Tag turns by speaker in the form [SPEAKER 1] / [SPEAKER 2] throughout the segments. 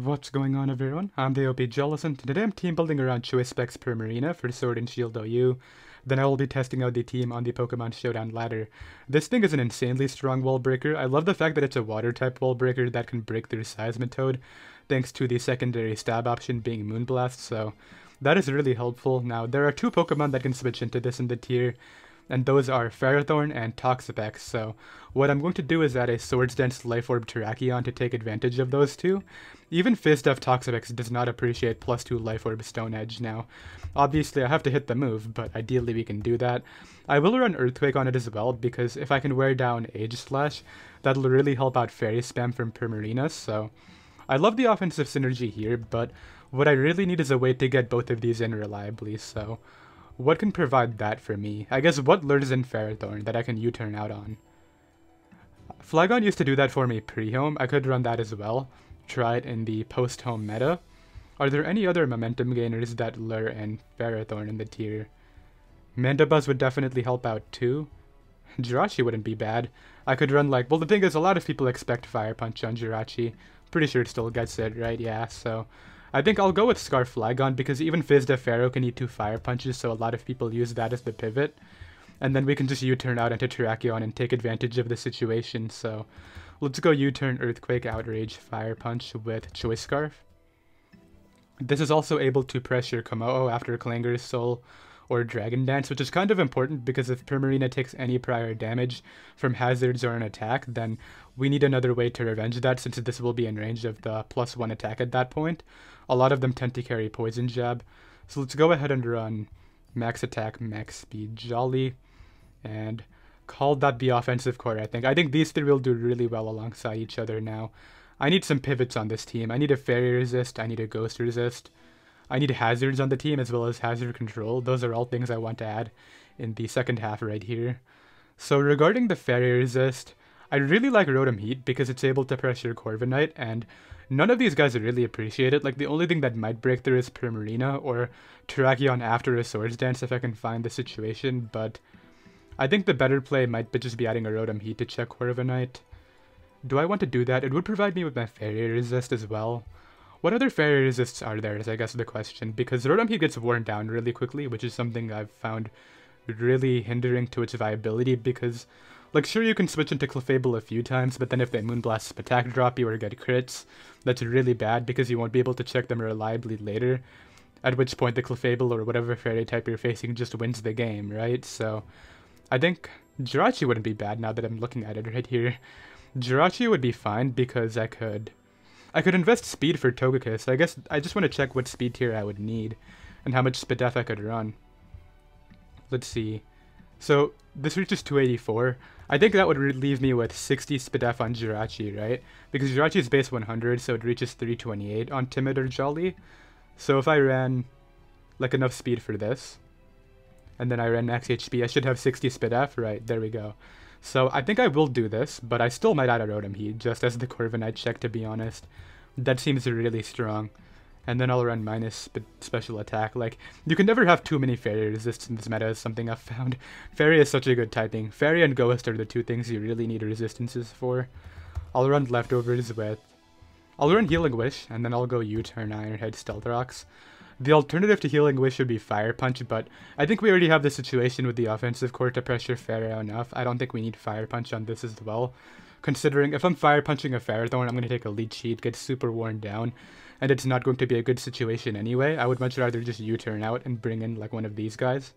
[SPEAKER 1] What's going on, everyone? I'm the OP Jealous, and today I'm team building around Choice Specs Primarina for Sword and Shield OU. Then I will be testing out the team on the Pokemon Showdown ladder. This thing is an insanely strong wall breaker. I love the fact that it's a water type wall breaker that can break through Seismitoad, thanks to the secondary stab option being Moonblast, so that is really helpful. Now, there are two Pokemon that can switch into this in the tier, and those are Ferrothorn and Toxapex, so what I'm going to do is add a Swords Dance Life Orb Terrakion to take advantage of those two. Even Fizdef Toxapex does not appreciate +2 Life Orb Stone Edge. Now, obviously I have to hit the move, but ideally we can do that. I will run Earthquake on it as well, because if I can wear down Aegislash, that'll really help out Fairy Spam from Primarina, so I love the offensive synergy here, but what I really need is a way to get both of these in reliably, so what can provide that for me? I guess what lures in Ferrothorn that I can U-turn out on? Flygon used to do that for me pre-home. I could run that as well. Try it in the post-home meta. Are there any other momentum gainers that lure in Ferrothorn in the tier? Mandibuzz would definitely help out too. Jirachi wouldn't be bad. I could run well, the thing is, a lot of people expect Fire Punch on Jirachi. Pretty sure it still gets it, right? Yeah, so I think I'll go with Scarf Flygon because even Fizdef Pharaoh can eat 2 Fire Punches, so a lot of people use that as the pivot. And then we can just U-turn out into Terrakion and take advantage of the situation, so let's go U-turn Earthquake, Outrage, Fire Punch with Choice Scarf. This is also able to pressure Kommo-o after Clanger's Soul or Dragon Dance, which is kind of important because if Primarina takes any prior damage from hazards or an attack, then we need another way to revenge that since this will be in range of the +1 attack at that point. A lot of them tend to carry Poison Jab, so let's go ahead and run Max Attack, Max Speed, Jolly, and call that the offensive core, I think. I think these three will do really well alongside each other now. I need some pivots on this team. I need a Fairy Resist, I need a Ghost Resist, I need hazards on the team as well as hazard control. Those are all things I want to add in the second half right here. So regarding the Fairy Resist, I really like Rotom Heat because it's able to pressure Corviknight, and none of these guys really appreciate it. The only thing that might break through is Primarina or Terrakion after a Swords Dance if I can find the situation, but I think the better play might just be adding a Rotom Heat to check Corviknight. Do I want to do that? It would provide me with my Fairy Resist as well. What other Fairy Resists are there is I guess the question, because Rotom Heat gets worn down really quickly, which is something I've found really hindering to its viability because sure, you can switch into Clefable a few times, but then if they Moonblast attack drop you or get crits, that's really bad because you won't be able to check them reliably later, at which point the Clefable or whatever fairy type you're facing just wins the game, right? So I think Jirachi wouldn't be bad now that I'm looking at it right here. Jirachi would be fine because I could invest speed for Togekiss. I guess I just want to check what speed tier I would need and how much Spadef I could run. Let's see. So this reaches 284. I think that would leave me with 60 Spadef on Jirachi, right? Because Jirachi is base 100, so it reaches 328 on Timid or Jolly. So if I ran enough speed for this, and then I ran max HP, I should have 60 Spadef, right? There we go. So I think I will do this, but I still might add a Rotom Heat, just as the Corviknight check, to be honest. That seems really strong. And then I'll run minus special attack. You can never have too many Fairy Resists in this meta is something I've found. Fairy is such a good typing. Fairy and Ghost are the two things you really need resistances for. I'll run Leftovers with... I'll run Healing Wish, and then I'll go U-turn Iron Head Stealth Rocks. The alternative to Healing Wish would be Fire Punch, but I think we already have the situation with the offensive core to pressure Pharaoh enough. I don't think we need Fire Punch on this as well. Considering if I'm Fire Punching a Ferrothorn, I'm going to take a Leech Seed, get super worn down, and it's not going to be a good situation anyway. I would much rather just U-turn out and bring in one of these guys.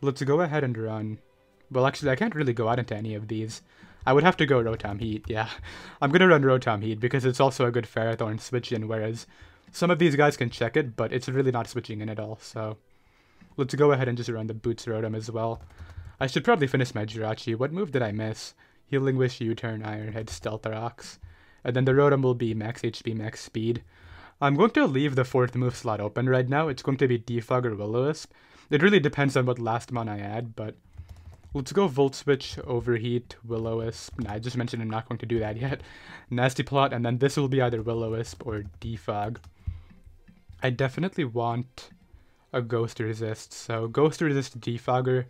[SPEAKER 1] Let's go ahead and run... Well, actually, I can't really go out into any of these. I would have to go Rotom Heat, yeah. I'm going to run Rotom Heat because it's also a good Ferrothorn switch in, whereas some of these guys can check it, but it's really not switching in at all, so let's go ahead and just run the Boots Rotom as well. I should probably finish my Jirachi. What move did I miss? Healing Wish, U-turn, Iron Head, Stealth Rocks. And then the Rotom will be max HP, max speed. I'm going to leave the 4th move slot open right now. It's going to be Defog or Will-O-Wisp. It really depends on what last mon I add, but let's go Volt Switch, Overheat, Will-O-Wisp. Nah, I just mentioned I'm not going to do that yet. Nasty Plot, and then this will be either Will-O-Wisp or Defog. I definitely want a Ghost Resist, so Ghost Resist Defogger.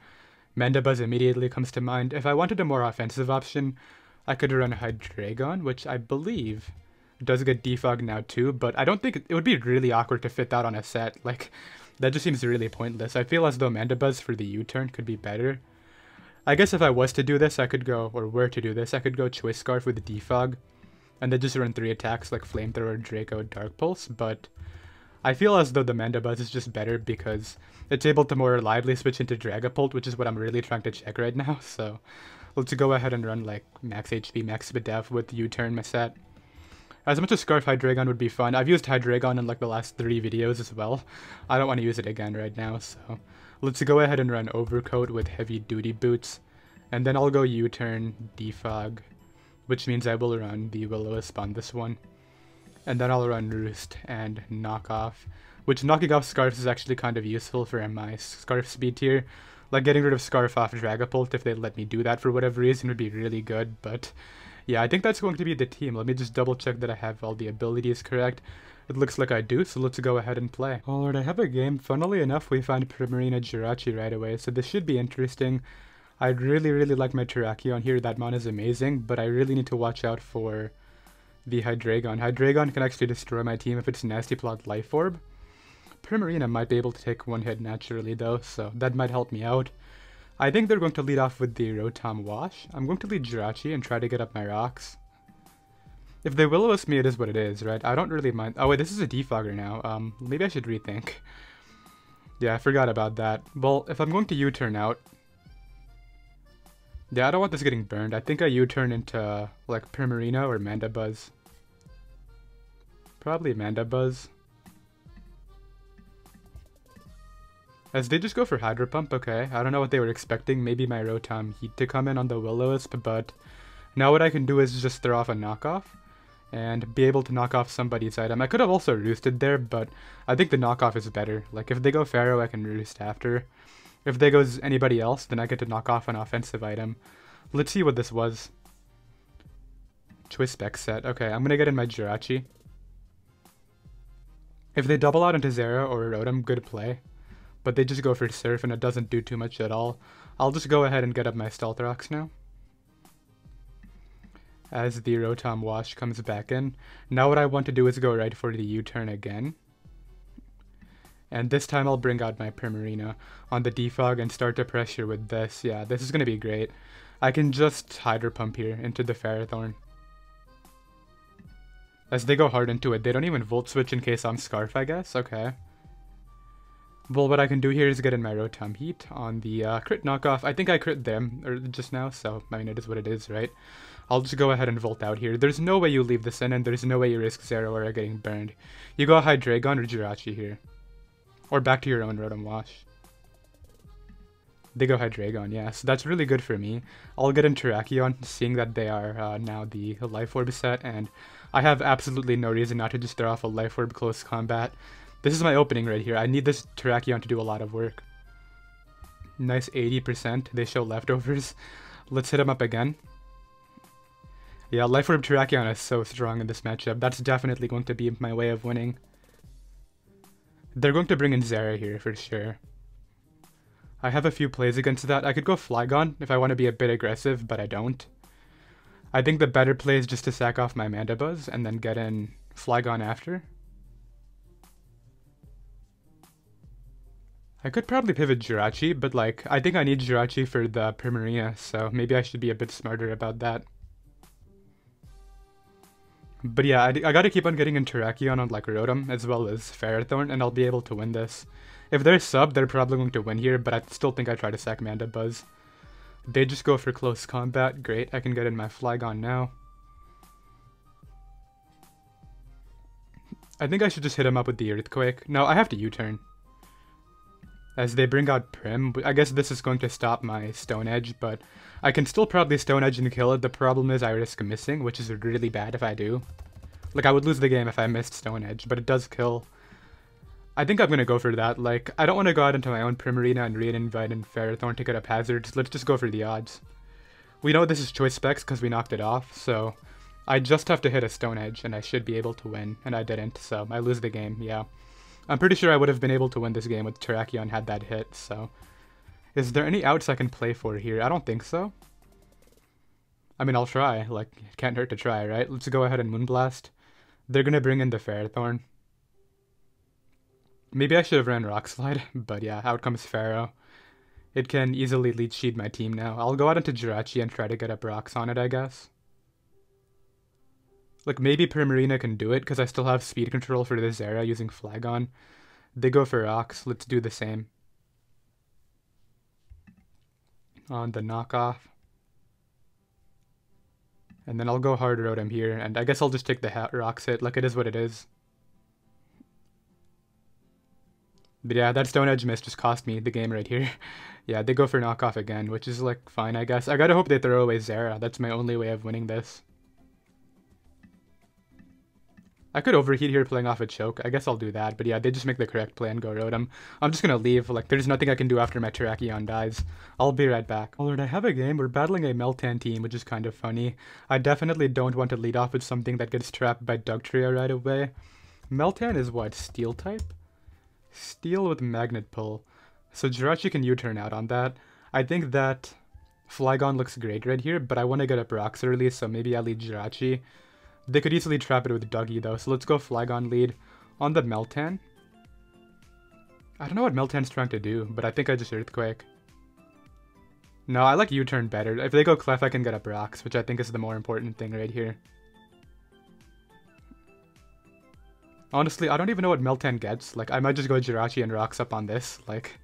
[SPEAKER 1] Mandibuzz immediately comes to mind. If I wanted a more offensive option, I could run Hydreigon, which I believe does get defog now too, but I don't think it would be really awkward to fit that on a set. Like, that just seems really pointless. I feel as though Mandibuzz for the U-turn could be better. I guess if I was to do this, I could go, or were to do this, I could go Choice Scarf with the defog, and then just run 3 attacks like Flamethrower, Draco, Dark Pulse, but I feel as though the Mandibuzz is just better because it's able to more reliably switch into Dragapult, which is what I'm really trying to check right now, so let's go ahead and run like max HP, max Bidef with U-turn my set. As much as Scarf Hydreigon would be fun, I've used Hydreigon in like the last 3 videos as well. I don't want to use it again right now, so let's go ahead and run Overcoat with Heavy Duty Boots, and then I'll go U-turn, Defog, which means I will run the Will-O-Wisp on this one. And then I'll run Roost and Knock Off, which knocking off Scarfs is actually kind of useful for my Scarf speed tier. Like getting rid of Scarf off Dragapult, if they let me do that for whatever reason, would be really good, but yeah, I think that's going to be the team. Let me just double check that I have all the abilities correct. It looks like I do, so let's go ahead and play. Alright, I have a game. Funnily enough, we find Primarina Jirachi right away, so this should be interesting. I'd really like my Terrakion here. That mon is amazing, but I really need to watch out for the Hydreigon. Hydreigon can actually destroy my team if it's Nasty Plot Life Orb. Primarina might be able to take one hit naturally though, so that might help me out. I think they're going to lead off with the Rotom Wash. I'm going to lead Jirachi and try to get up my rocks. If they Will-O-Wisp me, it is what it is, right? I don't really mind. Oh wait, this is a defogger now. Maybe I should rethink. Yeah, I forgot about that. Well, if I'm going to U-turn out... Yeah, I don't want this getting burned. I think I U-turn into, like, Primarina or Mandibuzz. Probably Mandibuzz. As they just go for Hydro Pump, okay. I don't know what they were expecting. Maybe my Rotom Heat to come in on the Will-O-Wisp, but now what I can do is just throw off a knockoff and be able to knock off somebody's item. I could have also roosted there, but I think the knockoff is better. Like, if they go Pharaoh, I can roost after. If they goes anybody else, then I get to knock off an offensive item. Let's see what this was. Choice Spec set. Okay, I'm gonna get in my Jirachi. If they double out into Zera or Rotom, good play. But they just go for Surf and it doesn't do too much at all. I'll just go ahead and get up my Stealth Rocks now. As the Rotom Wash comes back in. Now what I want to do is go right for the U-turn again. And this time I'll bring out my Primarina on the defog and start to pressure with this. Yeah, this is going to be great. I can just Hydro Pump here into the Ferrothorn. As they go hard into it, they don't even Volt Switch in case I'm Scarf, I guess. Okay. Well, what I can do here is get in my Rotom Heat on the crit knockoff. I think I crit them just now, so I mean, it is what it is, right? I'll just go ahead and Volt out here. There's no way you leave this in, and there's no way you risk Zero or getting burned. You go Hydreigon or Jirachi here. Or back to your own Rotom Wash. They go Hydreigon, yeah, so that's really good for me. I'll get in Terrakion, seeing that they are now the Life Orb set, and I have absolutely no reason not to just throw off a Life Orb close combat. This is my opening right here. I need this Terrakion to do a lot of work. Nice 80%. They show leftovers. Let's hit him up again. Yeah, Life Orb Terrakion is so strong in this matchup. That's definitely going to be my way of winning. They're going to bring in Zera here for sure. I have a few plays against that. I could go Flygon if I want to be a bit aggressive, but I don't. I think the better play is just to sack off my Mandibuzz and then get in Flygon after. I could probably pivot Jirachi, but like, I think I need Jirachi for the Primarina, so maybe I should be a bit smarter about that. But yeah, I gotta keep on getting in Terrakion on like Rotom as well as Ferrothorn, and I'll be able to win this. If they're sub, they're probably going to win here, but I still think I try to sack Mandibuzz. They just go for close combat. Great, I can get in my Flygon now. I think I should just hit him up with the Earthquake. No, I have to U-turn. As they bring out Prim, I guess this is going to stop my Stone Edge, but I can still probably Stone Edge and kill it. The problem is I risk missing, which is really bad if I do. Like, I would lose the game if I missed Stone Edge, but it does kill. I think I'm going to go for that. Like, I don't want to go out into my own Primarina and re-invite in Ferrothorn to get up hazards. Let's just go for the odds. We know this is Choice Specs because we knocked it off, so I just have to hit a Stone Edge and I should be able to win, and I didn't, so I lose the game, yeah. I'm pretty sure I would have been able to win this game with Terrakion had that hit, so... Is there any outs I can play for here? I don't think so. I mean, I'll try. Like, it can't hurt to try, right? Let's go ahead and Moonblast. They're gonna bring in the Ferrothorn. Maybe I should have ran Rock Slide, but yeah, out comes Pharaoh. It can easily lead sheet my team now. I'll go out into Jirachi and try to get up rocks on it, I guess. Like, maybe Primarina can do it, because I still have speed control for this Zera using Flagon. They go for rocks, let's do the same. On the knockoff. And then I'll go hard Rotom here, and I guess I'll just take the rocks hit, like it is what it is. But yeah, that Stone Edge miss just cost me the game right here. Yeah, they go for knockoff again, which is like fine, I guess. I gotta hope they throw away Zera. That's my only way of winning this. I could overheat here playing off a choke. I guess I'll do that. But yeah, they just make the correct play and go Rotom. I'm just gonna leave. Like, there's nothing I can do after my Terrakion dies. I'll be right back. Alright, I have a game. We're battling a Meltan team, which is kind of funny. I definitely don't want to lead off with something that gets trapped by Dugtrio right away. Meltan is what? Steel type? Steel with Magnet Pull. So Jirachi can U-turn out on that. I think that Flygon looks great right here, but I want to get up rocks early, so maybe I lead Jirachi. They could easily trap it with Dougie though, so let's go Flygon lead on the Meltan. I don't know what Meltan's trying to do, but I think I just Earthquake. No, I like U-turn better. If they go Clef, I can get up rocks, which I think is the more important thing right here. Honestly, I don't even know what Meltan gets. Like, I might just go Jirachi and rocks up on this. Like,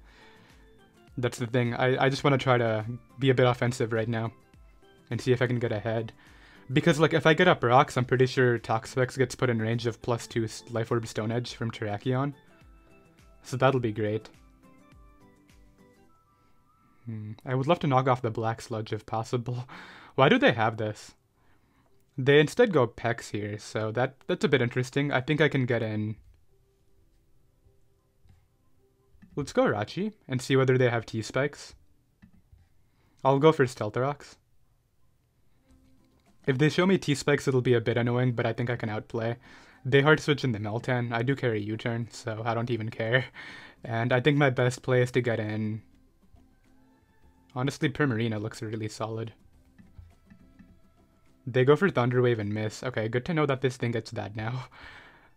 [SPEAKER 1] that's the thing. I just want to try to be a bit offensive right now and see if I can get ahead. Because, like, if I get up rocks, I'm pretty sure Toxapex gets put in range of +2 Life Orb Stone Edge from Terrakion. So that'll be great. I would love to knock off the Black Sludge if possible. Why do they have this? They instead go Pex here, so that's a bit interesting. I think I can get in. Let's go Rachi and see whether they have T-Spikes. I'll go for Stealthorox. If they show me T-Spikes, it'll be a bit annoying, but I think I can outplay. They hard switch in the Meltan. I do carry U-turn, so I don't even care. And I think my best play is to get in. Honestly, Primarina looks really solid. They go for Thunder Wave and miss. Okay, good to know that this thing gets that now.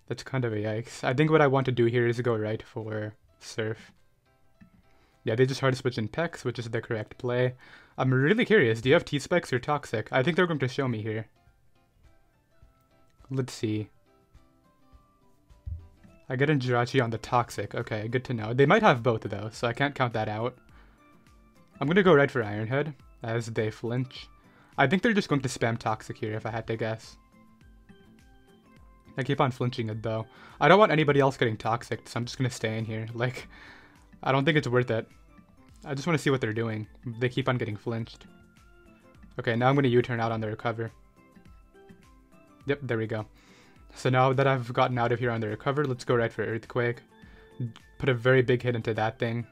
[SPEAKER 1] That's kind of a yikes. I think what I want to do here is go right for Surf. Yeah, they just hard switch in Pex, which is the correct play. I'm really curious, do you have T-Specs or Toxic? I think they're going to show me here. Let's see. I get in Jirachi on the Toxic. Okay, good to know. They might have both though, so I can't count that out. I'm going to go right for Iron Head as they flinch. I think they're just going to spam Toxic here if I had to guess. I keep on flinching it though. I don't want anybody else getting Toxic, so I'm just going to stay in here. Like, I don't think it's worth it. I just want to see what they're doing. They keep on getting flinched. Okay, now I'm going to U-turn out on the recover. Yep, there we go. So now that I've gotten out of here on the recover, let's go right for Earthquake. Put a very big hit into that thing.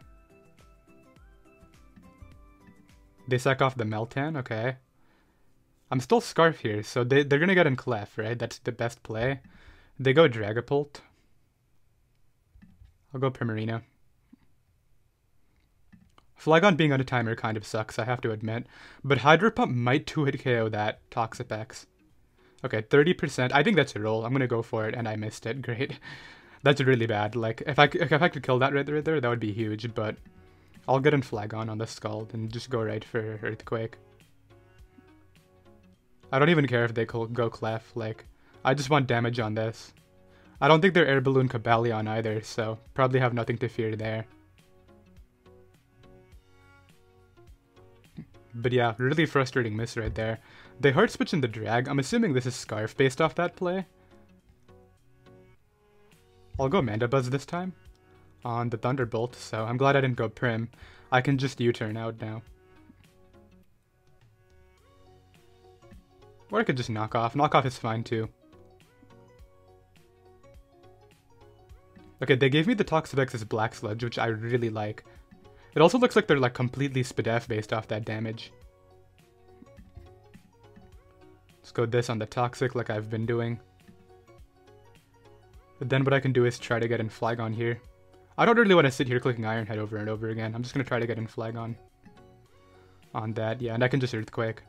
[SPEAKER 1] They sack off the Meltan, okay. I'm still Scarf here, so they're going to get in Clef, right? That's the best play. They go Dragapult. I'll go Primarina. Flygon being on a timer kind of sucks, I have to admit. But Hydro Pump might 2-hit KO that Toxapex. Okay, 30%. I think that's a roll. I'm going to go for it, and I missed it. Great. That's really bad. Like, if I could kill that right there, that would be huge, but I'll get in Flygon on the Scald and just go right for Earthquake. I don't even care if they go Clef, like, I just want damage on this. I don't think they're Air Balloon Cobalion either, so probably have nothing to fear there. But yeah, really frustrating miss right there. They hard switch in the Drag. I'm assuming this is Scarf based off that play. I'll go Mandibuzz this time on the Thunderbolt, so I'm glad I didn't go Prim. I can just U-turn out now. Or I could just knock off. Knock off is fine too. Okay, they gave me the Toxavex's Black Sludge, which I really like. It also looks like they're like completely Spadef based off that damage. Let's go this on the Toxic like I've been doing. But then what I can do is try to get in Flygon here. I don't really want to sit here clicking Iron Head over and over again. I'm just going to try to get in Flygon. On that, yeah, and I can just Earthquake.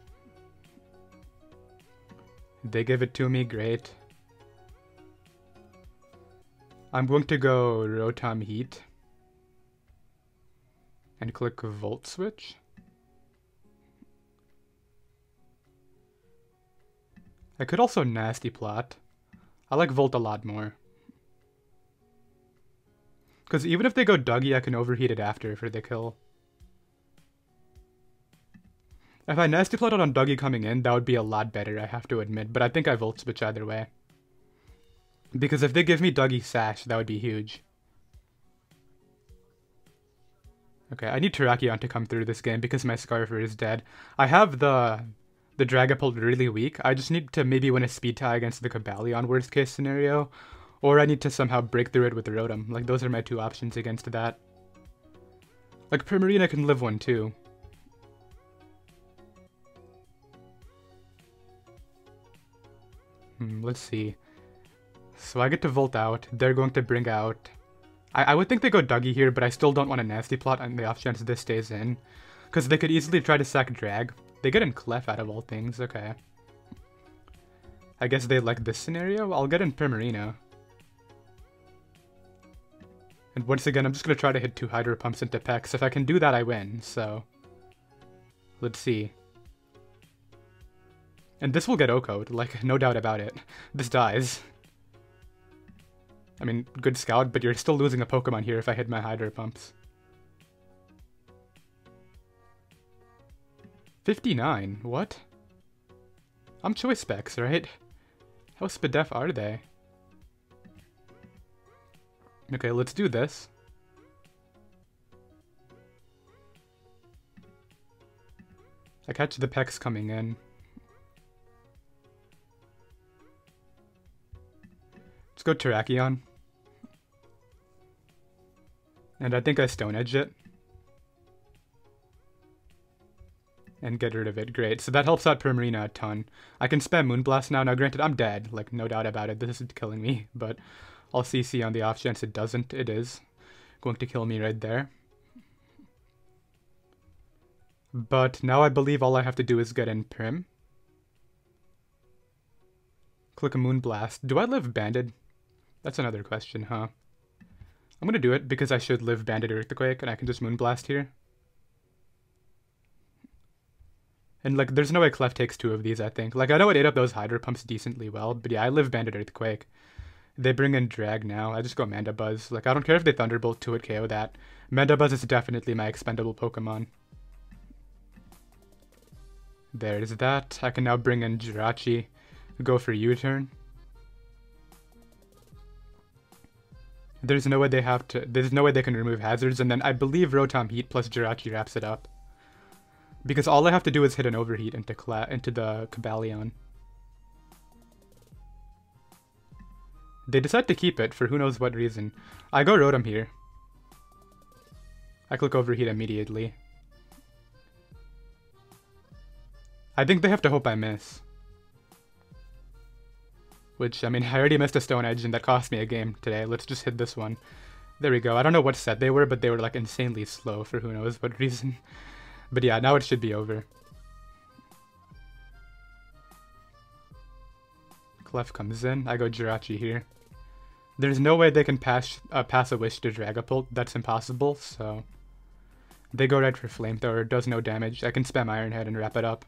[SPEAKER 1] They give it to me, great. I'm going to go Rotom Heat and click Volt Switch. I could also Nasty Plot. I like Volt a lot more. Because even if they go Dougie, I can overheat it after for the kill. If I Nasty Plotted on Dougie coming in, that would be a lot better, I have to admit. But I think I Volt Switch either way. Because if they give me Dougie Sash, that would be huge. Okay, I need Terrakion to come through this game because my Scarfer is dead. I have the Dragapult really weak. I just need to maybe win a speed tie against the Cobalion worst case scenario. Or I need to somehow break through it with the Rotom. Like, those are my two options against that. Like, Primarina can live one too. Let's see. So I get to Volt out. They're going to bring out... I would think they go Dougie here, but I still don't want a Nasty Plot on the off chance this stays in. Because they could easily try to sack Drag. They get in Clef out of all things, okay. I guess they like this scenario? I'll get in Primarina. And once again, I'm just going to try to hit 2 Hydro Pumps into Pex. If I can do that, I win, so... Let's see. And this will get OHKO'd, like, no doubt about it. This dies. I mean, good scout, but you're still losing a Pokemon here if I hit my Hydro Pumps. 59? What? I'm Choice Specs, right? How Spadef are they? Okay, let's do this. I catch the Pex coming in. Let's go Terrakion. And I think I Stone Edge it. And get rid of it. Great. So that helps out Primarina a ton. I can spam Moonblast now. Now granted, I'm dead. Like, no doubt about it. This is killing me. But I'll CC on the off chance it doesn't. It is going to kill me right there. But now I believe all I have to do is get in Prim. Click a Moonblast. Do I live Banded? That's another question, huh? I'm gonna do it because I should live Banded Earthquake and I can just Moonblast here. And like, there's no way Clef takes 2 of these, I think. Like, I know it ate up those Hydro Pumps decently well, but yeah, I live Banded Earthquake. They bring in Drag now. I just go Mandibuzz. Like, I don't care if they Thunderbolt 2 it KO that. Mandibuzz is definitely my expendable Pokemon. There's that. I can now bring in Jirachi. Go for U-turn. There's no way they have to... There's no way they can remove hazards, and then I believe Rotom Heat plus Jirachi wraps it up. Because all I have to do is hit an Overheat into the Cobalion. They decide to keep it for who knows what reason. I go Rotom here. I click Overheat immediately. I think they have to hope I miss. Which, I mean, I already missed a Stone Edge and that cost me a game today. Let's just hit this one. There we go. I don't know what set they were, but they were like insanely slow for who knows what reason. But yeah, now it should be over. Clef comes in. I go Jirachi here. There's no way they can pass a Wish to Dragapult. That's impossible, so... They go right for Flamethrower. Does no damage. I can spam Iron Head and wrap it up.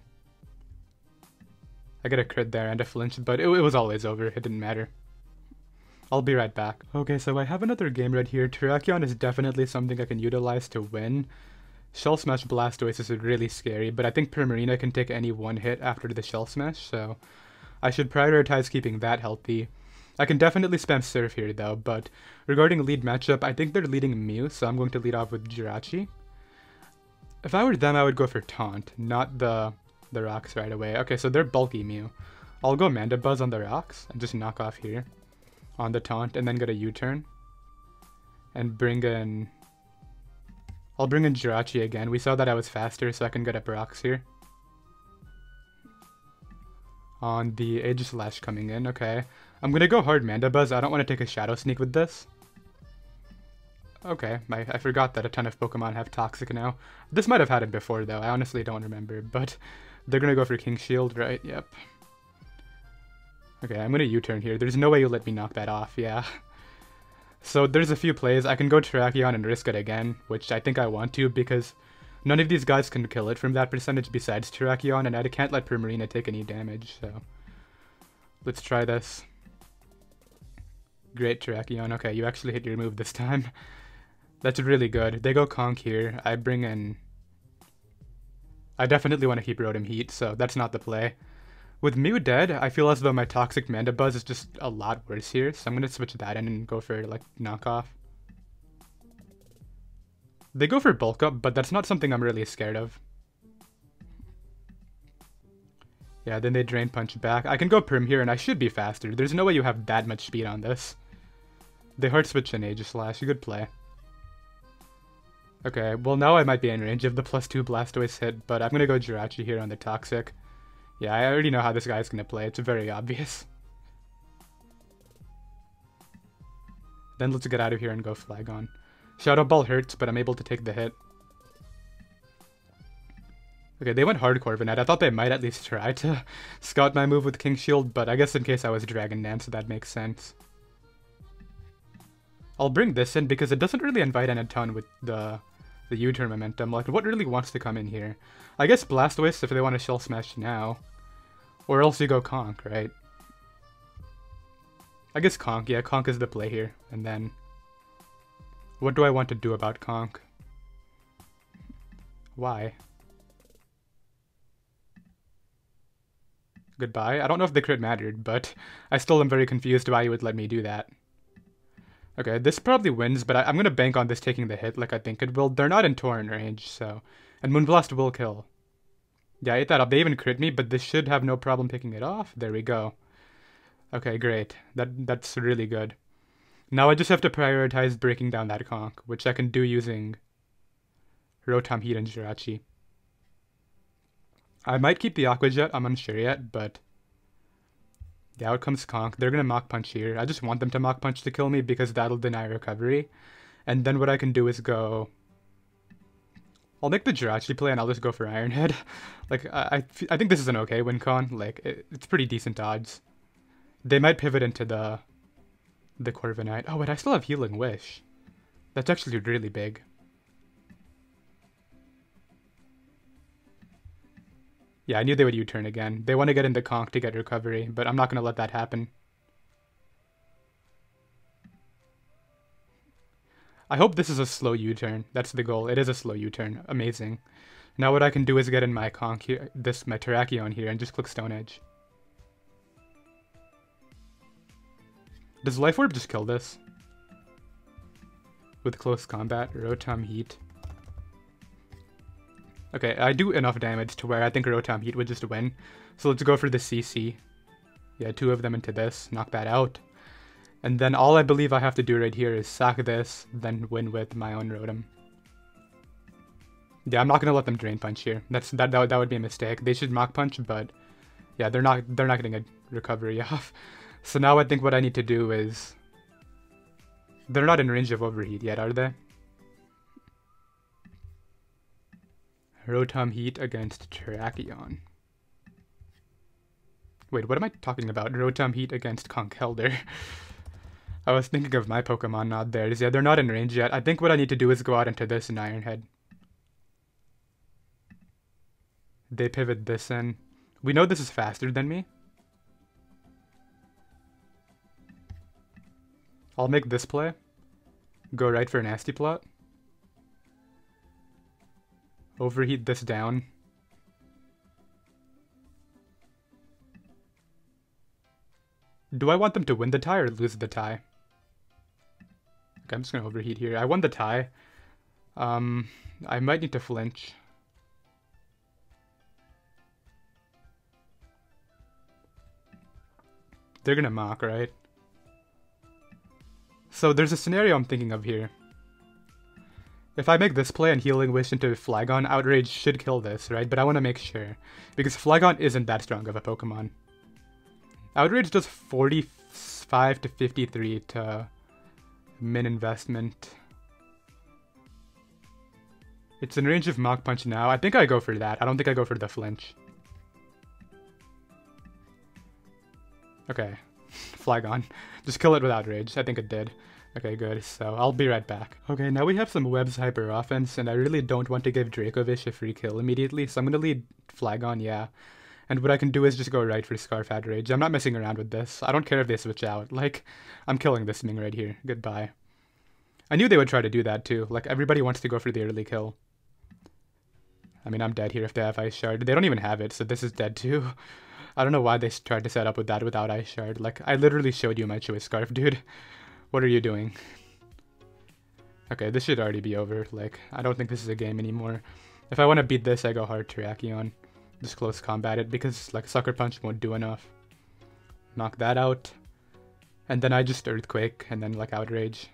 [SPEAKER 1] I get a crit there and a flinch, but it was always over. It didn't matter. I'll be right back. Okay, so I have another game right here. Terrakion is definitely something I can utilize to win. Shell Smash Blastoise is really scary, but I think Primarina can take any one hit after the Shell Smash, so I should prioritize keeping that healthy. I can definitely spam Surf here though, but regarding lead matchup, I think they're leading Mew, so I'm going to lead off with Jirachi. If I were them, I would go for Taunt, not the rocks right away. Okay, so they're bulky Mew. I'll go Mandibuzz on the rocks and just knock off here on the Taunt and then get a U-turn. And bring in... I'll bring in Jirachi again. We saw that I was faster, so I can get up rocks here. On the Aegislash coming in, okay. I'm gonna go hard Mandibuzz. I don't want to take a Shadow Sneak with this. Okay, I forgot that a ton of Pokemon have Toxic now. This might have had it before though, I honestly don't remember, but they're gonna go for King Shield, right? Yep. Okay, I'm gonna U-turn here. There's no way you'll let me knock that off, yeah. So there's a few plays. I can go Terrakion and risk it again, which I think I want to because none of these guys can kill it from that percentage besides Terrakion, and I can't let Primarina take any damage, so let's try this. Great, Terrakion. Okay, you actually hit your move this time. That's really good. They go Conk here. I bring in... I definitely want to keep Rotom Heat, so that's not the play. With Mew dead, I feel as though my Toxic Mandibuzz is just a lot worse here, so I'm going to switch that in and go for, like, knockoff. They go for Bulk Up, but that's not something I'm really scared of. Yeah, then they Drain Punch back. I can go Perm here, and I should be faster. There's no way you have that much speed on this. They Hard Switch and Aegislash. Good play. Okay, well now I might be in range of the +2 Blastoise hit, but I'm going to go Jirachi here on the Toxic. Yeah, I already know how this guy's going to play. It's very obvious. Then let's get out of here and go Flygon. Shadow Ball hurts, but I'm able to take the hit. Okay, they went hard Corviknight. I thought they might at least try to scout my move with King Shield, but I guess in case I was Dragon Dance, that makes sense. I'll bring this in because it doesn't really invite in a ton with the U-turn momentum. Like, what really wants to come in here? I guess Blastoise if they want to Shell Smash now. Or else you go Conk, right? I guess Conk. Yeah, Conk is the play here. And then... what do I want to do about Conk? Why? Goodbye. I don't know if the crit mattered, but I still am very confused why you would let me do that. Okay, this probably wins, but I'm going to bank on this taking the hit like I think it will. They're not in Torrent range, so... and Moonblast will kill. Yeah, I ate that up. They even crit me, but this should have no problem picking it off. There we go. Okay, great. That's really good. Now I just have to prioritize breaking down that Conk, which I can do using Rotom Heat and Jirachi. I might keep the Aqua Jet, I'm unsure yet, but... yeah, out comes Conk. They're going to Mach Punch here. I just want them to Mach Punch to kill me because that'll deny recovery. And then what I can do is go... I'll make the Jirachi play and I'll just go for Iron Head. Like, I think this is an okay win con. Like, it's pretty decent odds. They might pivot into the Corviknight. Oh, wait, I still have Healing Wish. That's actually really big. Yeah, I knew they would U-turn again. They want to get into Conk to get recovery, but I'm not going to let that happen. I hope this is a slow U-turn. That's the goal. It is a slow U-turn. Amazing. Now what I can do is get in my Conk here, my Terrakion here, and just click Stone Edge. Does Life Orb just kill this? With close combat, Rotom Heat. Okay, I do enough damage to where I think Rotom Heat would just win. So let's go for the CC. Yeah, 2 of them into this. Knock that out. And then all I believe I have to do right here is sack this, then win with my own Rotom. Yeah, I'm not gonna let them Drain Punch here. That would be a mistake. They should Mach Punch, but yeah, they're not getting a recovery off. So now I think what I need to do is... they're not in range of Overheat yet, are they? Rotom Heat against Terrakion. Wait, what am I talking about? Rotom Heat against Conkeldurr. I was thinking of my Pokemon, not theirs. Yeah, they're not in range yet. I think what I need to do is go out into this and Iron Head. They pivot this in. We know this is faster than me. I'll make this play. Go right for Nasty Plot. Overheat this down. Do I want them to win the tie or lose the tie? Okay, I'm just gonna overheat here. I won the tie. I might need to flinch. They're gonna Mach, right? So there's a scenario I'm thinking of here. If I make this play and Healing Wish into Flygon, Outrage should kill this, right? But I want to make sure. Because Flygon isn't that strong of a Pokemon. Outrage does 45 to 53 to min investment. It's in range of Mach Punch now. I think I go for that. I don't think I go for the flinch. Okay. Flygon. Just kill it with Outrage. I think it did. Okay, good, so I'll be right back. Okay, now we have some Web's hyper offense, and I really don't want to give Dracovish a free kill immediately, so I'm gonna lead Flagon, yeah. And what I can do is just go right for Scarf Outrage. I'm not messing around with this. I don't care if they switch out. Like, I'm killing this Ming right here. Goodbye. I knew they would try to do that too. Like, everybody wants to go for the early kill. I mean, I'm dead here if they have Ice Shard. They don't even have it, so this is dead too. I don't know why they tried to set up with that without Ice Shard. Like, I literally showed you my choice Scarf, dude. What are you doing? Okay, this should already be over. Like, I don't think this is a game anymore. If I want to beat this, I go hard Terrakion. Just close combat it, because, like, Sucker Punch won't do enough. Knock that out. And then I just Earthquake, and then, like, Outrage.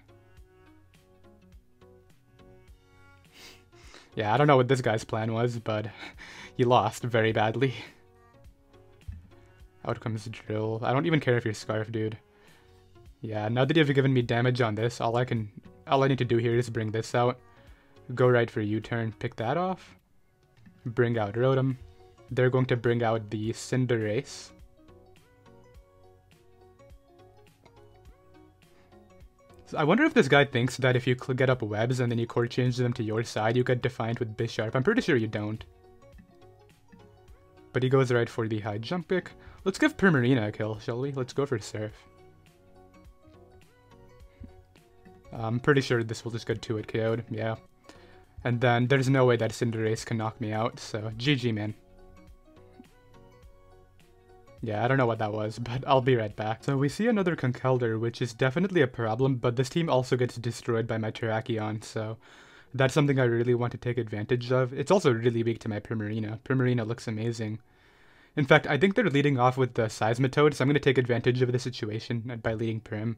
[SPEAKER 1] Yeah, I don't know what this guy's plan was, but he lost very badly. Out comes Drill. I don't even care if you're Scarf, dude. Yeah, now that you've given me damage on this, all I need to do here is bring this out. Go right for U-turn, pick that off. Bring out Rotom. They're going to bring out the Cinderace. So I wonder if this guy thinks that if you get up webs and then you core change them to your side, you get Defiant with Bisharp. I'm pretty sure you don't. But he goes right for the high jump pick. Let's give Primarina a kill, shall we? Let's go for Surf. I'm pretty sure this will just get 2-hit KO'd, yeah. And then there's no way that Cinderace can knock me out, so GG, man. Yeah, I don't know what that was, but I'll be right back. So we see another Conkeldurr, which is definitely a problem, but this team also gets destroyed by my Terrakion, so that's something I really want to take advantage of. It's also really weak to my Primarina. Primarina looks amazing. In fact, I think they're leading off with the Seismitoad, so I'm going to take advantage of the situation by leading Prim.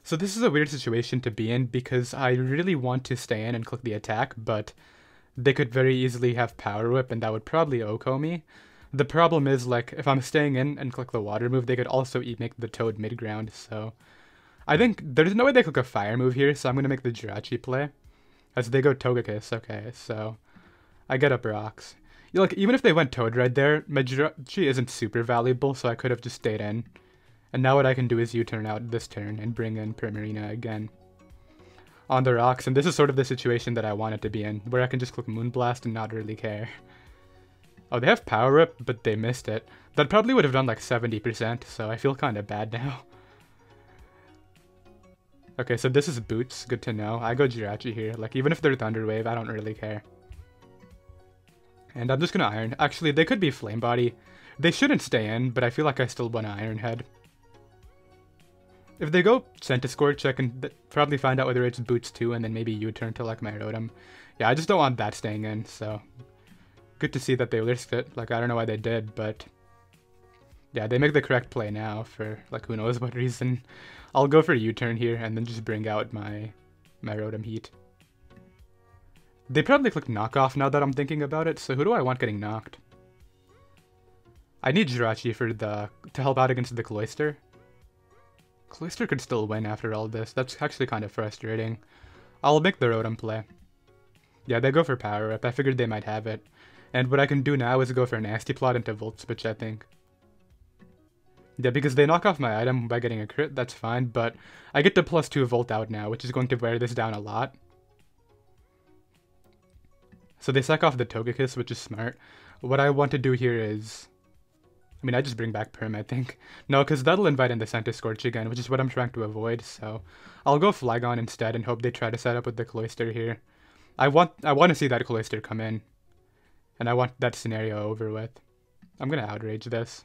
[SPEAKER 1] So this is a weird situation to be in, because I really want to stay in and click the attack, but they could very easily have Power Whip, and that would probably OHKO me. The problem is, like, if I'm staying in and click the water move, they could also make the Toad mid-ground, so I think there's no way they click a fire move here, so I'm going to make the Jirachi play. As they go Togekiss, okay, so I get up rocks. You know, like, even if they went Toad right there, my Jirachi isn't super valuable, so I could have just stayed in. And now what I can do is U-turn out this turn and bring in Primarina again on the rocks, and this is sort of the situation that I wanted to be in, where I can just click Moonblast and not really care. Oh, they have Power Whip, but they missed it. That probably would have done like 70%, so I feel kind of bad now. Okay, so this is Boots, good to know. I go Jirachi here, like even if they're Thunder Wave, I don't really care. And I'm just gonna Iron. Actually, they could be Flame Body. They shouldn't stay in, but I feel like I still want to Iron Head. If they go Centiskorch, I can probably find out whether it's Boots too, and then maybe U-turn to like my Rotom. Yeah, I just don't want that staying in, so good to see that they risked it. Like, I don't know why they did, but yeah, they make the correct play now for like who knows what reason. I'll go for a U-turn here and then just bring out my Rotom Heat. They probably click Knockoff now that I'm thinking about it, so who do I want getting knocked? I need Jirachi for to help out against the Cloyster. Cloyster could still win after all this. That's actually kind of frustrating. I'll make the Rotom play. Yeah, they go for Power Up. I figured they might have it. And what I can do now is go for Nasty Plot into Volt Switch, I think. Yeah, because they knock off my item by getting a crit, that's fine, but I get the +2 Volt out now, which is going to wear this down a lot. So they sack off the Togekiss, which is smart. What I want to do here is... I mean, I just bring back Prim, I think. No, because that'll invite in the Centiskorch again, which is what I'm trying to avoid, so I'll go Flagon instead and hope they try to set up with the Cloyster here. I want to see that Cloyster come in, and I want that scenario over with. I'm going to Outrage this.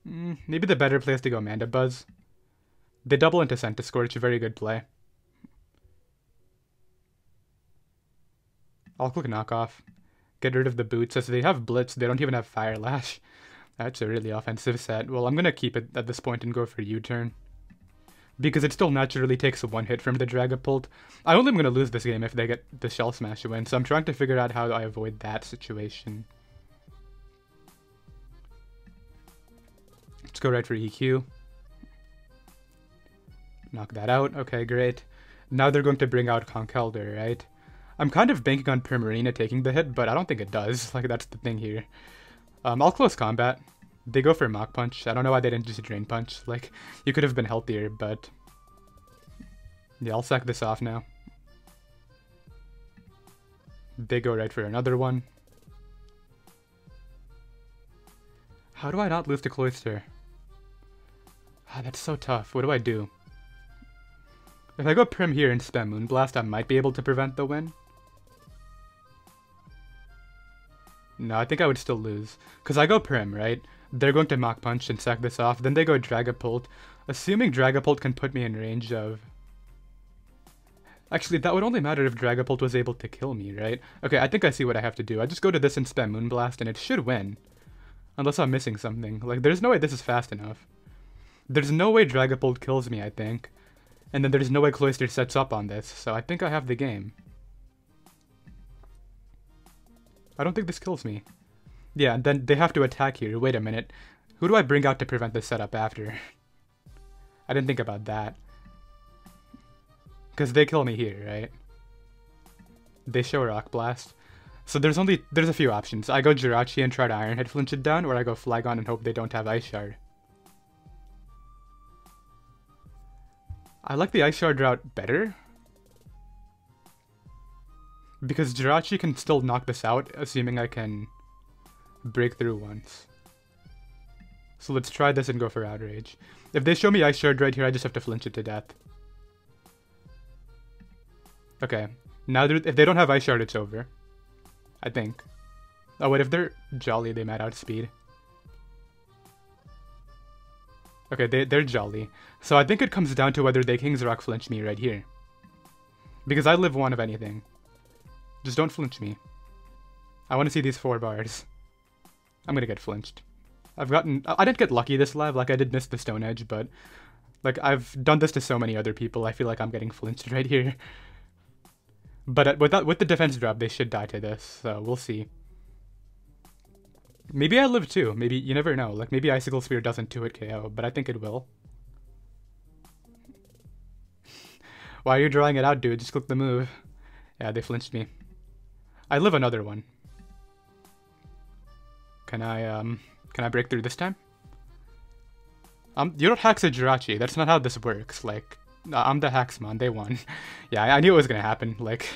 [SPEAKER 1] Maybe the better play is to go Mandibuzz. They double into Centiskorch, very good play. I'll click Knockoff. Get rid of the Boots. As they have Blitz, they don't even have Fire Lash. That's a really offensive set. Well, I'm going to keep it at this point and go for U-turn, because it still naturally takes one hit from the Dragapult. I only am going to lose this game if they get the Shell Smash win, so I'm trying to figure out how I avoid that situation. Let's go right for EQ. Knock that out. Okay, great. Now they're going to bring out Conkeldurr, right? I'm kind of banking on Primarina taking the hit, but I don't think it does. Like, that's the thing here. I'll close combat. They go for Mach Punch. I don't know why they didn't just Drain Punch. Like, you could have been healthier, but... Yeah, I'll sack this off now. They go right for another one. How do I not lose to Cloyster? Ah, that's so tough. What do I do? If I go Prim here and spam Moonblast, I might be able to prevent the win. No, I think I would still lose. Because I go Prim, right? They're going to Mach Punch and sack this off. Then they go Dragapult. Assuming Dragapult can put me in range of... Actually, that would only matter if Dragapult was able to kill me, right? Okay, I think I see what I have to do. I just go to this and spam Moonblast, and it should win. Unless I'm missing something. Like, there's no way this is fast enough. There's no way Dragapult kills me, I think. And then there's no way Cloyster sets up on this, so I think I have the game. I don't think this kills me. Yeah, and then they have to attack here. Wait a minute. Who do I bring out to prevent the setup after? I didn't think about that. Because they kill me here, right? They show Rock Blast. So there's a few options. I go Jirachi and try to Iron Head flinch it down, or I go Flygon and hope they don't have Ice Shard. I like the Ice Shard route better. Because Jirachi can still knock this out, assuming I can break through once. So let's try this and go for Outrage. If they show me Ice Shard right here, I just have to flinch it to death. Okay. Now, if they don't have Ice Shard, it's over. I think. Oh wait, if they're Jolly, they might outspeed. Okay, they're Jolly. So I think it comes down to whether they King's Rock flinch me right here. Because I live one of anything. Just don't flinch me. I want to see these 4 bars. I'm gonna get flinched. I didn't get lucky this live, like I did miss the Stone Edge, but like I've done this to so many other people, I feel like I'm getting flinched right here. But with the defense drop, they should die to this, so we'll see. Maybe I live too. Maybe, you never know. Like, maybe Icicle Spear doesn't 2-hit KO, but I think it will. Why are you drawing it out, dude? Just click the move. Yeah, they flinched me. I live another one. Can I break through this time? You don't Hax a Jirachi. That's not how this works. Like, I'm the Haxmon. They won. Yeah, I knew it was gonna happen. Like,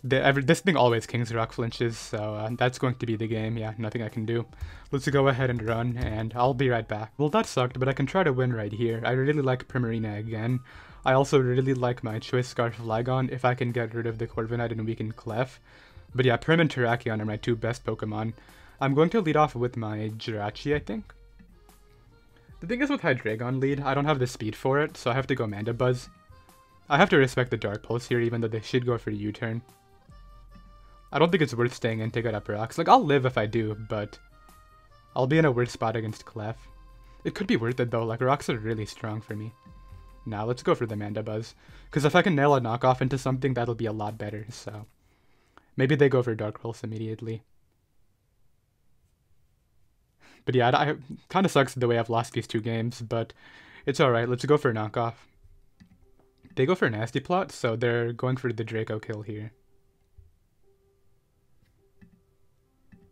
[SPEAKER 1] this thing always King's Rock flinches, so that's going to be the game. Yeah, nothing I can do. Let's go ahead and run, and I'll be right back. Well, that sucked, but I can try to win right here. I really like Primarina again. I also really like my Choice Scarf Flygon if I can get rid of the Corviknight and weaken Clef. But yeah, Prim and Terrakion are my 2 best Pokemon. I'm going to lead off with my Jirachi, I think. The thing is with Hydreigon lead, I don't have the speed for it, so I have to go Mandibuzz. I have to respect the Dark Pulse here, even though they should go for U-turn. I don't think it's worth staying in to get up rocks. Like, I'll live if I do, but I'll be in a weird spot against Clef. It could be worth it though, like rocks are really strong for me. Now, let's go for the Mandibuzz. Because if I can nail a knockoff into something, that'll be a lot better, so... Maybe they go for Dark Pulse immediately. But yeah, it kind of sucks the way I've lost these 2 games, but it's alright. Let's go for knockoff. They go for Nasty Plot, so they're going for the Draco kill here.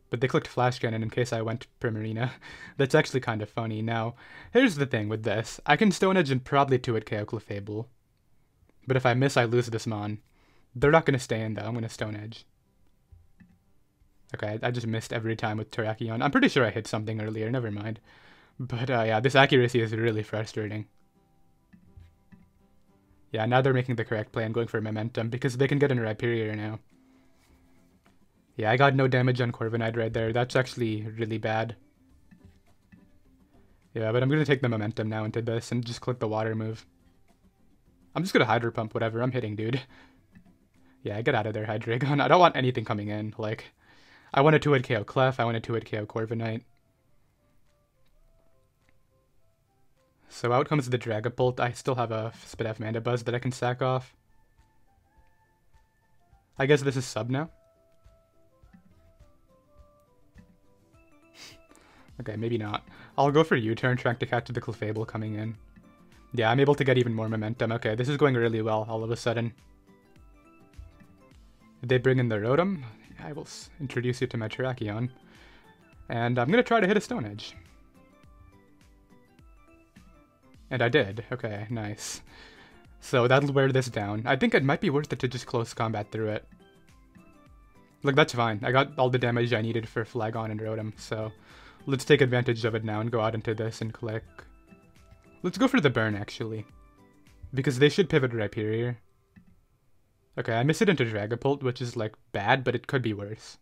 [SPEAKER 1] But they clicked Flash Cannon in case I went Primarina. That's actually kind of funny. Now, here's the thing with this. I can Stone Edge and probably 2-hit KO Clefable. But if I miss, I lose this Mon. They're not going to stay in though. I'm going to Stone Edge. Okay, I just missed every time with Terrakion. I'm pretty sure I hit something earlier, never mind. But yeah, this accuracy is really frustrating. Yeah, now they're making the correct play and going for Momentum, because they can get in Rhyperior now. Yeah, I got no damage on Corviknight right there. That's actually really bad. Yeah, but I'm going to take the Momentum now into this and just click the Water move. I'm just going to Hydro Pump whatever I'm hitting, dude. Yeah, get out of there, Hydreigon. I don't want anything coming in, like... I want a 2-hit KO Clef, I want a 2-hit KO Corviknight. So out comes the Dragapult. I still have a Spidef Mandibuzz that I can sack off. I guess this is sub now. Okay, maybe not. I'll go for U-turn, trying to catch the Clefable coming in. Yeah, I'm able to get even more momentum. Okay, this is going really well all of a sudden. They bring in the Rotom. I will introduce you to my Terrakion. And I'm going to try to hit a Stone Edge. And I did. Okay, nice. So that'll wear this down. I think it might be worth it to just close combat through it. Look, that's fine. I got all the damage I needed for Flagon and Rotom, so let's take advantage of it now and go out into this and click. Let's go for the burn, actually. Because they should pivot Rhyperior. Okay, I miss it into Dragapult, which is, like, bad, but it could be worse.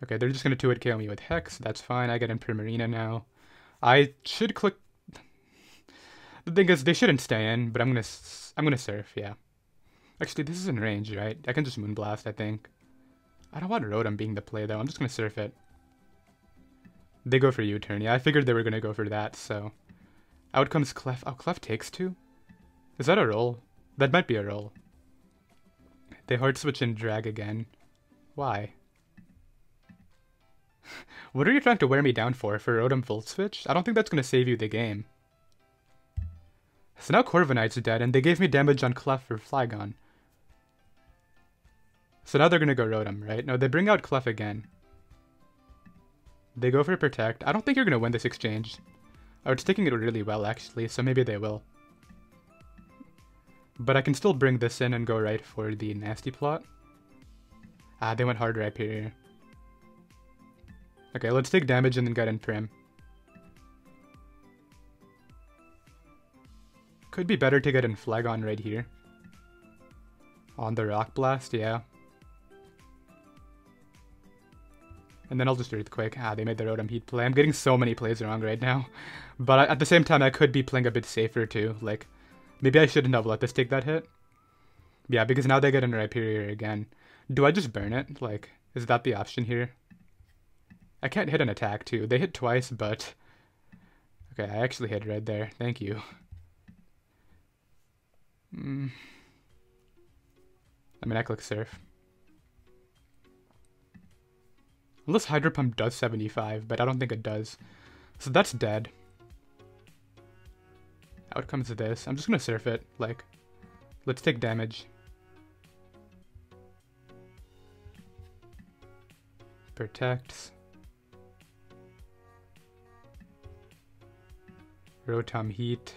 [SPEAKER 1] Okay, they're just gonna 2-hit KO me with Hex. That's fine. I get in Primarina now. I should click... The thing is, they shouldn't stay in, but I'm gonna Surf, yeah. Actually, this is in range, right? I can just Moonblast, I think. I don't want Rotom being the play, though. I'm just gonna Surf it. They go for U-turn. Yeah, I figured they were gonna go for that, so... Out comes Clef. Oh, Clef takes 2? Is that a roll? That might be a roll. They hard switch and drag again. Why? What are you trying to wear me down for Rotom Volt Switch? I don't think that's gonna save you the game. So now Corviknight's dead, and they gave me damage on Clef for Flygon. So now they're gonna go Rotom, right? No, they bring out Clef again. They go for Protect. I don't think you're gonna win this exchange. Oh, it's taking it really well, actually, so maybe they will. But I can still bring this in and go right for the Nasty Plot. Ah, they went hard Rhyperior. Okay, let's take damage and then get in Prim. Could be better to get in Flagon right here. On the Rock Blast, yeah. And then I'll just Earthquake. Ah, they made the Rotom Heat play. I'm getting so many plays wrong right now. But at the same time, I could be playing a bit safer too. Like, maybe I shouldn't have let this take that hit. Yeah, because now they get in Rhyperior again. Do I just burn it? Like, is that the option here? I can't hit an attack too. They hit twice, but... Okay, I actually hit right there. Thank you. I mean, I click Surf. Unless Hydro Pump does 75, but I don't think it does. So that's dead. Out comes this. I'm just gonna Surf it. Like, let's take damage. Protects. Rotom Heat.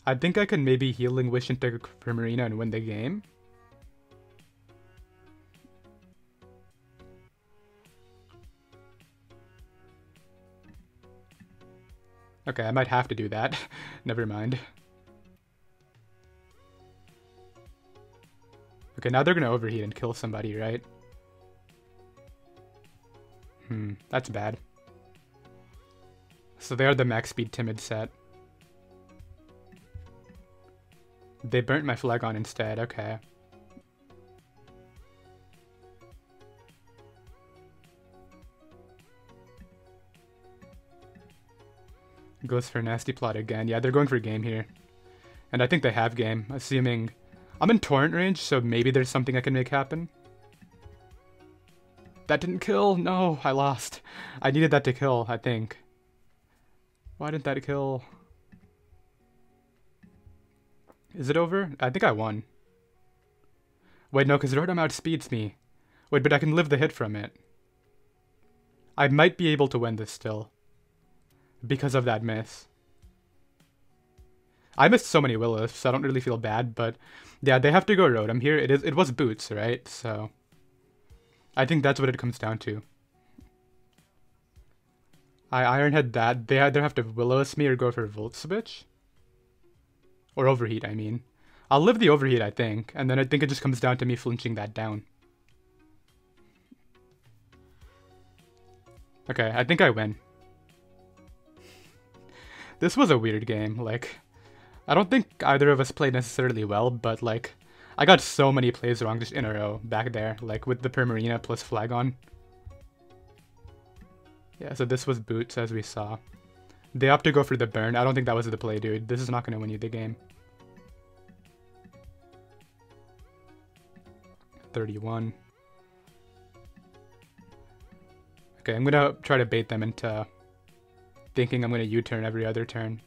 [SPEAKER 1] I think I can maybe Healing Wish into Primarina and win the game. Okay, I might have to do that. Never mind. Okay, now they're gonna overheat and kill somebody, right? That's bad. So they are the max speed timid set. They burnt my Flagon instead, okay. Goes for Nasty Plot again. Yeah, they're going for game here. And I think they have game, assuming... I'm in Torrent range, so maybe there's something I can make happen. That didn't kill! No, I lost. I needed that to kill, I think. Why didn't that kill? Is it over? I think I won. Wait, no, because Rotom outspeeds me. Wait, but I can live the hit from it. I might be able to win this still. Because of that miss. I missed so many Will-O-Wisps, so I don't really feel bad, but... Yeah, they have to go Rotom here. It was Boots, right? So... I think that's what it comes down to. I Ironhead that. They either have to Will-O-Wisp me or go for Volt Switch. Or Overheat, I mean. I'll live the Overheat, I think. And then I think it just comes down to me flinching that down. Okay, I think I win. This was a weird game, like... I don't think either of us played necessarily well, but, like... I got so many plays wrong just in a row back there, like with the Primarina plus Flagon. Yeah, so this was Boots, as we saw. They opt to go for the burn. I don't think that was the play, dude. This is not going to win you the game. 31. Okay, I'm going to try to bait them into thinking I'm going to U-turn every other turn.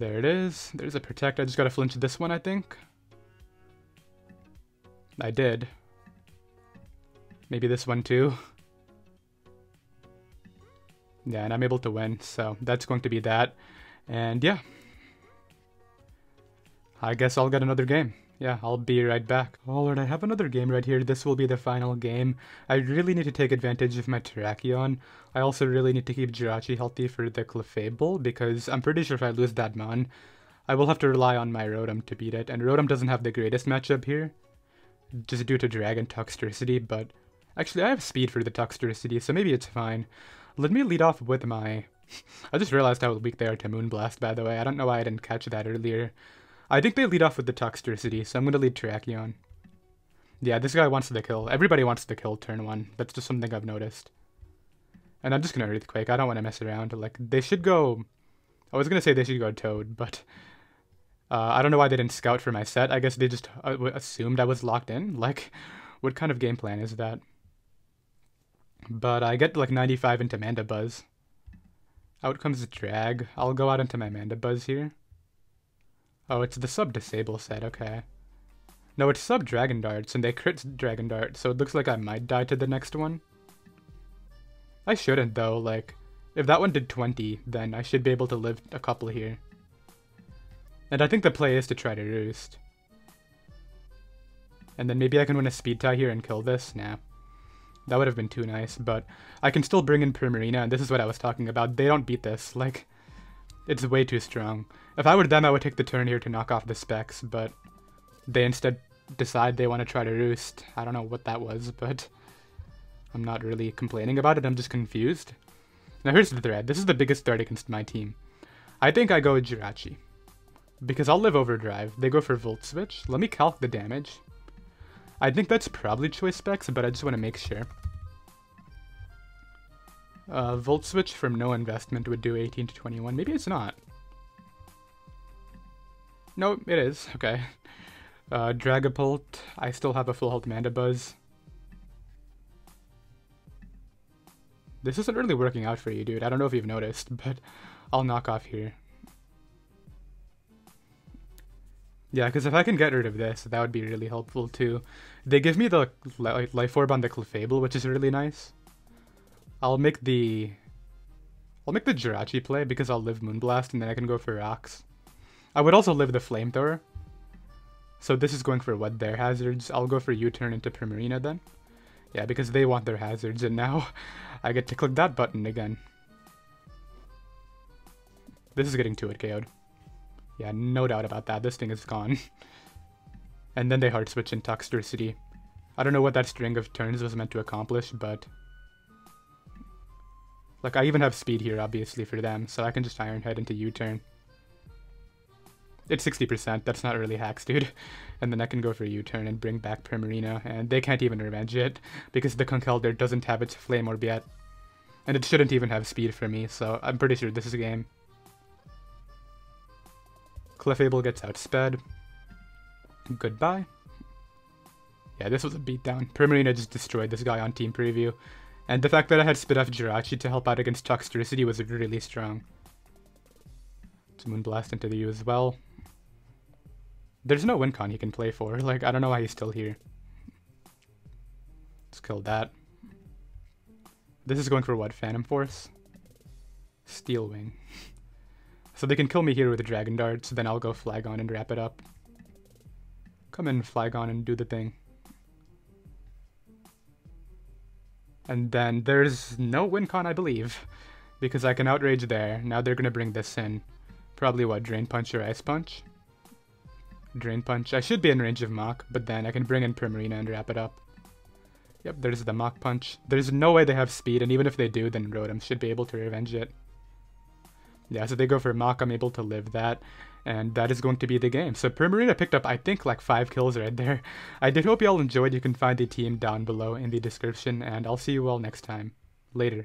[SPEAKER 1] There it is. There's a protect. I just gotta flinch this one, I think. I did. Maybe this one too. Yeah, and I'm able to win, so that's going to be that. And yeah. I guess I'll get another game. Yeah, I'll be right back. Alright, I have another game right here. This will be the final game. I really need to take advantage of my Terrakion. I also really need to keep Jirachi healthy for the Clefable, because I'm pretty sure if I lose that Mon, I will have to rely on my Rotom to beat it. And Rotom doesn't have the greatest matchup here, just due to Dragon Toxtricity, but actually I have speed for the Toxtricity, so maybe it's fine. Let me lead off with my... I just realized how weak they are to Moonblast, by the way. I don't know why I didn't catch that earlier. I think they lead off with the Toxtricity, so I'm going to lead Terrakion. Yeah, this guy wants the kill. Everybody wants the kill turn 1. That's just something I've noticed. And I'm just going to Earthquake. I don't want to mess around. Like, they should go... I was going to say they should go Toad, but... I don't know why they didn't scout for my set. I guess they just assumed I was locked in. Like, what kind of game plan is that? But I get, like, 95 into Mandibuzz. Out comes the Drag. I'll go out into my Mandibuzz here. Oh, it's the sub-disable set, okay. No, it's sub-Dragon Darts, and they crit Dragon Dart, so it looks like I might die to the next one. I shouldn't, though, like, if that one did 20, then I should be able to live a couple here. And I think the play is to try to roost. And then maybe I can win a speed tie here and kill this? Nah. That would have been too nice, but I can still bring in Primarina, and this is what I was talking about. They don't beat this, like... It's way too strong. If I were them, I would take the turn here to knock off the specs, but they instead decide they want to try to roost. I don't know what that was, but I'm not really complaining about it. I'm just confused. Now here's the thread. This is the biggest threat against my team. I think I go with Jirachi, because I'll live Overdrive. They go for Volt Switch. Let me calc the damage. I think that's probably choice specs, but I just want to make sure. Volt Switch from no investment would do 18 to 21. Maybe it's not. No, it is. Okay. Dragapult. I still have a full health Mandibuzz. This isn't really working out for you, dude. I don't know if you've noticed, but I'll knock off here. Yeah, because if I can get rid of this, that would be really helpful too. They give me the Life Orb on the Clefable, which is really nice. I'll make the Jirachi play because I'll live Moonblast and then I can go for Rocks. I would also live the Flamethrower. So this is going for what their hazards. I'll go for U-turn into Primarina then. Yeah, because they want their hazards and now I get to click that button again. This is getting 2-hit KO'd. Yeah, no doubt about that. This thing is gone. And then they hard switch in Toxtricity. I don't know what that string of turns was meant to accomplish, but... Like, I even have speed here, obviously, for them, so I can just Iron Head into U-turn. It's 60%, that's not really hacks, dude. And then I can go for U-turn and bring back Primarina, and they can't even revenge it, because the Conkeldurr doesn't have its Flame Orb yet. And it shouldn't even have speed for me, so I'm pretty sure this is a game. Clefable gets outsped. Goodbye. Yeah, this was a beatdown. Primarina just destroyed this guy on Team Preview. And the fact that I had spit off Jirachi to help out against Toxtricity was really strong. Let's Moonblast into the U as well. There's no win con he can play for. Like, I don't know why he's still here. Let's kill that. This is going for what? Phantom Force? Steel Wing. So they can kill me here with the Dragon Darts, then I'll go Flygon and wrap it up. Come in, Flygon, and do the thing. And then there's no win con, I believe, because I can Outrage there. Now they're going to bring this in. Probably what, Drain Punch or Ice Punch? Drain Punch. I should be in range of Mach, but then I can bring in Primarina and wrap it up. Yep, there's the Mach Punch. There's no way they have speed, and even if they do, then Rotom should be able to revenge it. Yeah, so they go for Mach, I'm able to live that, and that is going to be the game. So Primarina picked up, I think, like 5 kills right there. I did hope you all enjoyed. You can find the team down below in the description, and I'll see you all next time. Later.